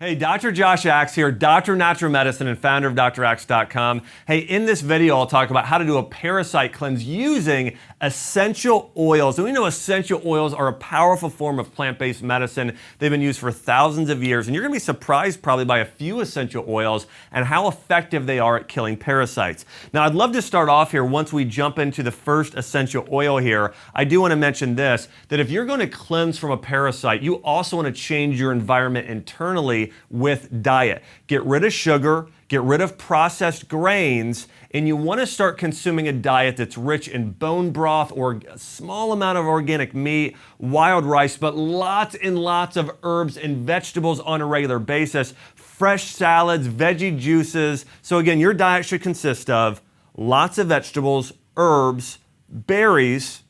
Hey, Dr. Josh Axe here, Doctor of Natural Medicine and founder of draxe.com. Hey, in this video, I'll talk about how to do a parasite cleanse using essential oils. And we know essential oils are a powerful form of plant-based medicine. They've been used for thousands of years, and you're gonna be surprised probably by a few essential oils and how effective they are at killing parasites. Now, I'd love to start off here once we jump into the first essential oil here. I do wanna mention this, that if you're gonna cleanse from a parasite, you also wanna change your environment internally with diet. Get rid of sugar, get rid of processed grains, and you want to start consuming a diet that's rich in bone broth or a small amount of organic meat, wild rice, but lots and lots of herbs and vegetables on a regular basis, fresh salads, veggie juices. So again, your diet should consist of lots of vegetables, herbs, berries,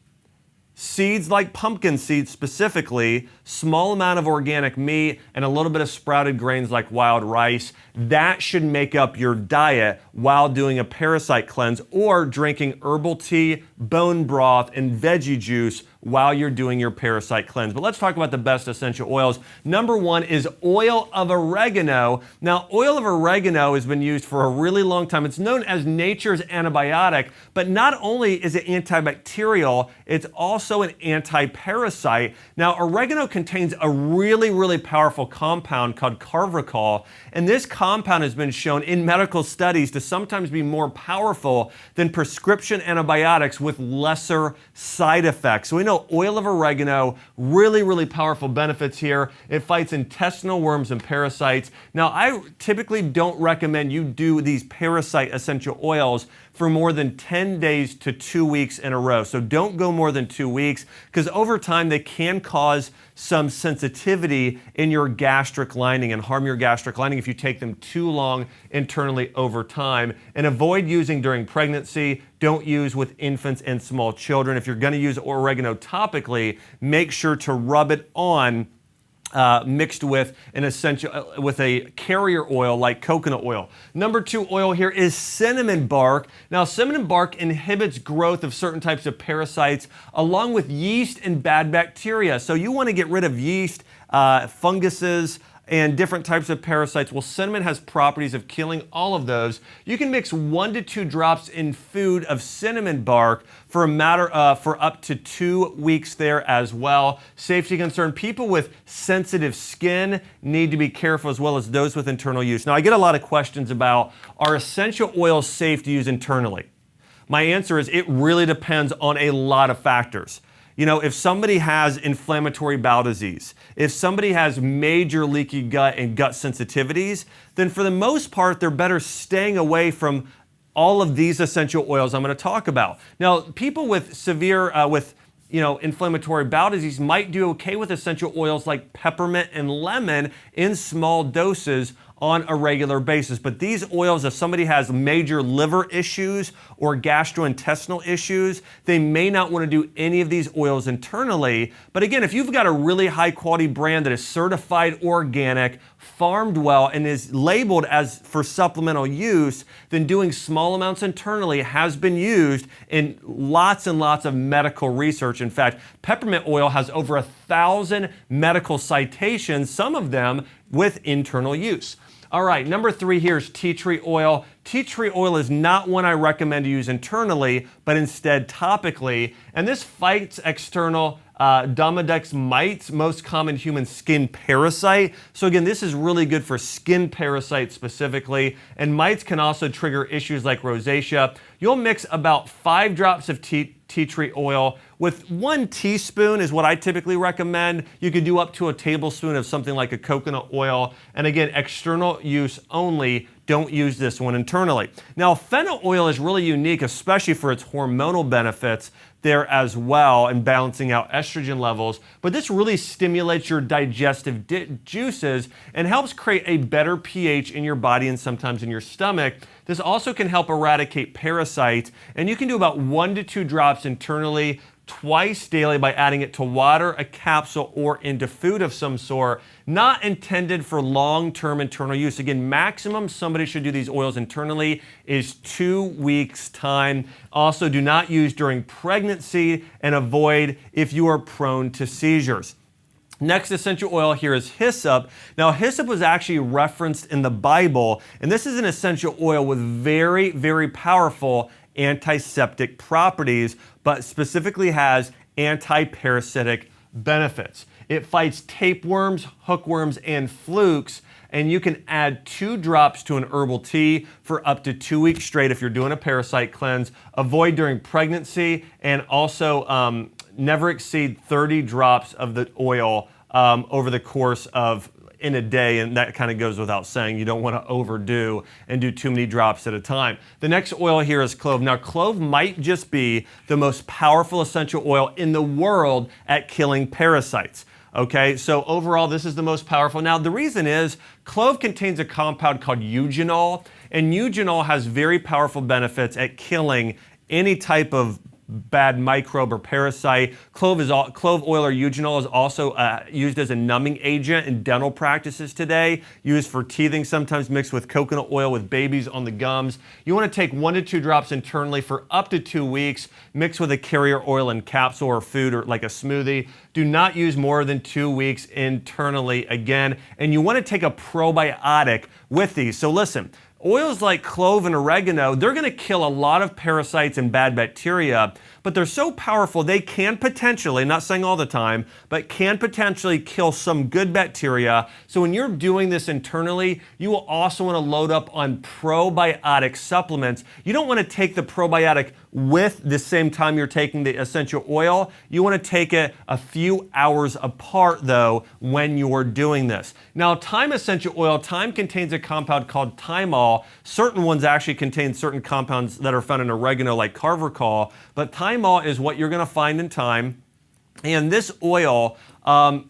seeds like pumpkin seeds specifically, small amount of organic meat, and a little bit of sprouted grains like wild rice. That should make up your diet while doing a parasite cleanse or drinking herbal tea, bone broth, and veggie juice while you're doing your parasite cleanse. But let's talk about the best essential oils. Number one is oil of oregano. Now, oil of oregano has been used for a really long time. It's known as nature's antibiotic, but not only is it antibacterial, it's also an anti-parasite. Now, oregano contains a really powerful compound called carvacol, and this compound has been shown in medical studies to sometimes be more powerful than prescription antibiotics with lesser side effects. So we know oil of oregano, really powerful benefits here. It fights intestinal worms and parasites. Now, I typically don't recommend you do these parasite essential oils for more than 10 days to 2 weeks in a row. So don't go more than 2 weeks, because over time they can cause some sensitivity in your gastric lining and harm your gastric lining if you take them too long internally over time. And avoid using during pregnancy. Don't use with infants and small children. If you're going to use oregano topically, make sure to rub it on mixed with an essential, with a carrier oil like coconut oil. Number two oil here is cinnamon bark. Now, cinnamon bark inhibits growth of certain types of parasites along with yeast and bad bacteria. So you want to get rid of yeast, funguses, and different types of parasites. Well, cinnamon has properties of killing all of those. You can mix 1 to 2 drops in food of cinnamon bark for up to 2 weeks there as well. Safety concern, people with sensitive skin need to be careful, as well as those with internal use. Now, I get a lot of questions about, are essential oils safe to use internally? My answer is it really depends on a lot of factors. You know, if somebody has inflammatory bowel disease, if somebody has major leaky gut and gut sensitivities, then for the most part, they're better staying away from all of these essential oils I'm going to talk about. Now, people with severe, inflammatory bowel disease might do okay with essential oils like peppermint and lemon in small doses on a regular basis. But these oils, if somebody has major liver issues or gastrointestinal issues, they may not want to do any of these oils internally. But again, if you've got a really high quality brand that is certified organic, farmed well, and is labeled as for supplemental use, then doing small amounts internally has been used in lots and lots of medical research. In fact, peppermint oil has over 1,000 medical citations, some of them with internal use. All right, number 3 here is tea tree oil. Tea tree oil is not one I recommend to use internally, but instead topically. And this fights external Demodex mites, most common human skin parasite. So again, this is really good for skin parasites specifically. And mites can also trigger issues like rosacea. You'll mix about 5 drops of tea tree oil with 1 teaspoon is what I typically recommend. You could do up to a tablespoon of something like a coconut oil. And again, external use only. Don't use this one internally. Now, fennel oil is really unique, especially for its hormonal benefits there as well and balancing out estrogen levels. But this really stimulates your digestive juices and helps create a better pH in your body and sometimes in your stomach. This also can help eradicate parasites, and you can do about 1 to 2 drops internally twice daily by adding it to water, a capsule, or into food of some sort. Not intended for long-term internal use. Again, maximum somebody should do these oils internally is 2 weeks time. Also, do not use during pregnancy and avoid if you are prone to seizures. Next essential oil here is hyssop. Now, hyssop was actually referenced in the Bible, and this is an essential oil with very, very powerful antiseptic properties, but specifically has anti-parasitic benefits. It fights tapeworms, hookworms, and flukes, and you can add 2 drops to an herbal tea for up to 2 weeks straight if you're doing a parasite cleanse. Avoid during pregnancy, and also never exceed 30 drops of the oil over the course of in a day, and that kind of goes without saying. You don't want to overdo and do too many drops at a time. The next oil here is clove. Now, clove might just be the most powerful essential oil in the world at killing parasites. Okay, so overall, this is the most powerful. Now, the reason is clove contains a compound called eugenol, and eugenol has very powerful benefits at killing any type of bad microbe or parasite. Clove oil or eugenol is also used as a numbing agent in dental practices today, used for teething, sometimes mixed with coconut oil with babies on the gums. You want to take 1 to 2 drops internally for up to 2 weeks, mix with a carrier oil in capsule or food or like a smoothie. Do not use more than 2 weeks internally again. And you want to take a probiotic with these. So listen, oils like clove and oregano, they're going to kill a lot of parasites and bad bacteria, but they're so powerful they can potentially, not saying all the time, but can potentially kill some good bacteria. So when you're doing this internally, you will also want to load up on probiotic supplements. You don't want to take the probiotic with the same time you're taking the essential oil. You want to take it a few hours apart though when you're doing this. Now, thyme essential oil, thyme contains a compound called thymol. Certain ones actually contain certain compounds that are found in oregano like carvacol, but thymol is what you're going to find in thyme. And this oil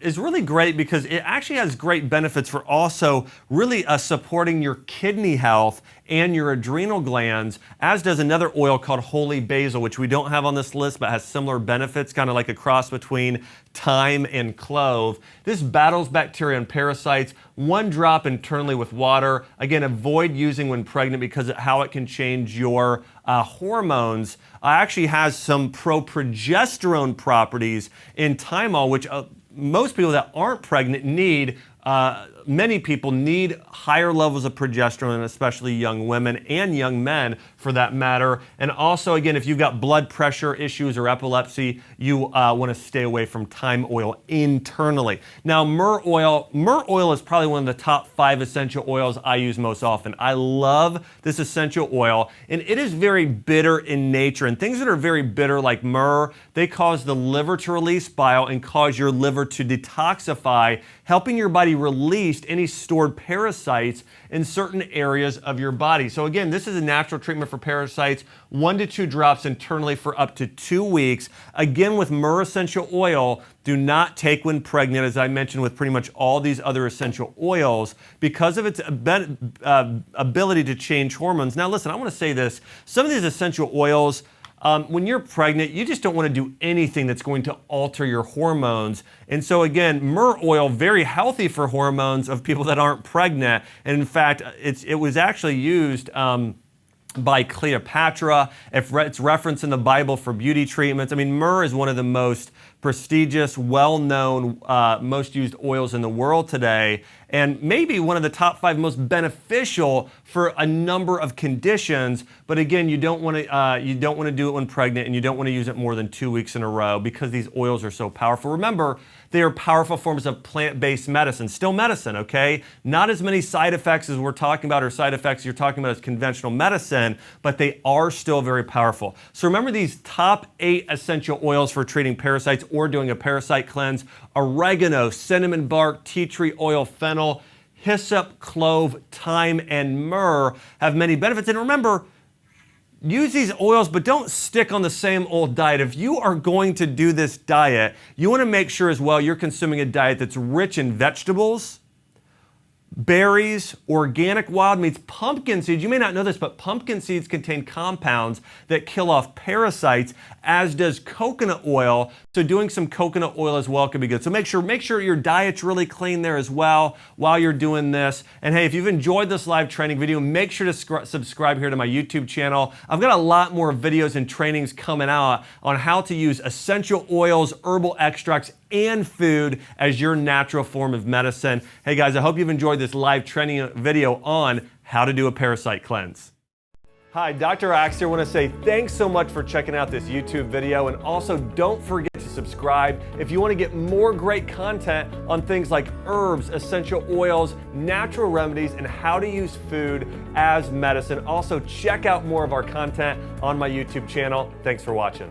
is really great because it actually has great benefits for also really supporting your kidney health and your adrenal glands, as does another oil called holy basil, which we don't have on this list but has similar benefits, kind of like a cross between thyme and clove. This battles bacteria and parasites. 1 drop internally with water. Again, avoid using when pregnant because of how it can change your hormones. Actually has some progesterone properties in thymol, which most people that aren't pregnant need. Many people need higher levels of progesterone, especially young women and young men for that matter. And also, again, if you've got blood pressure issues or epilepsy, you want to stay away from thyme oil internally. Now, myrrh oil is probably one of the top 5 essential oils I use most often. I love this essential oil, and it is very bitter in nature. And things that are very bitter, like myrrh, they cause the liver to release bile and cause your liver to detoxify, helping your body release any stored parasites in certain areas of your body. So again, this is a natural treatment for parasites, 1 to 2 drops internally for up to 2 weeks. Again, with myrrh essential oil, do not take when pregnant, as I mentioned with pretty much all these other essential oils, because of its ability to change hormones. Now listen, I want to say this, some of these essential oils, when you're pregnant, you just don't want to do anything that's going to alter your hormones. And so again, myrrh oil, very healthy for hormones of people that aren't pregnant. And in fact, it was actually used by Cleopatra. It's referenced in the Bible for beauty treatments. I mean, myrrh is one of the most prestigious, well-known, most used oils in the world today, and maybe one of the top 5 most beneficial for a number of conditions. But again, you don't want to do it when pregnant, and you don't want to use it more than 2 weeks in a row because these oils are so powerful. Remember, they are powerful forms of plant-based medicine, still medicine, okay? Not as many side effects as we're talking about, or side effects you're talking about as conventional medicine, but they are still very powerful. So remember these top 8 essential oils for treating parasites or doing a parasite cleanse: oregano, cinnamon bark, tea tree oil, fennel, hyssop, clove, thyme, and myrrh have many benefits. And remember, use these oils, but don't stick on the same old diet. If you are going to do this diet, you want to make sure as well you're consuming a diet that's rich in vegetables, berries, organic wild meats, pumpkin seeds. You may not know this, but pumpkin seeds contain compounds that kill off parasites, as does coconut oil. So doing some coconut oil as well could be good. So make sure your diet's really clean there as well while you're doing this. And hey, if you've enjoyed this live training video, make sure to subscribe here to my YouTube channel. I've got a lot more videos and trainings coming out on how to use essential oils, herbal extracts, and food as your natural form of medicine. Hey guys, I hope you've enjoyed this live training video on how to do a parasite cleanse. Hi, Dr. Axe here. I want to say thanks so much for checking out this YouTube video, and also don't forget to subscribe if you want to get more great content on things like herbs, essential oils, natural remedies, and how to use food as medicine. Also, check out more of our content on my YouTube channel. Thanks for watching.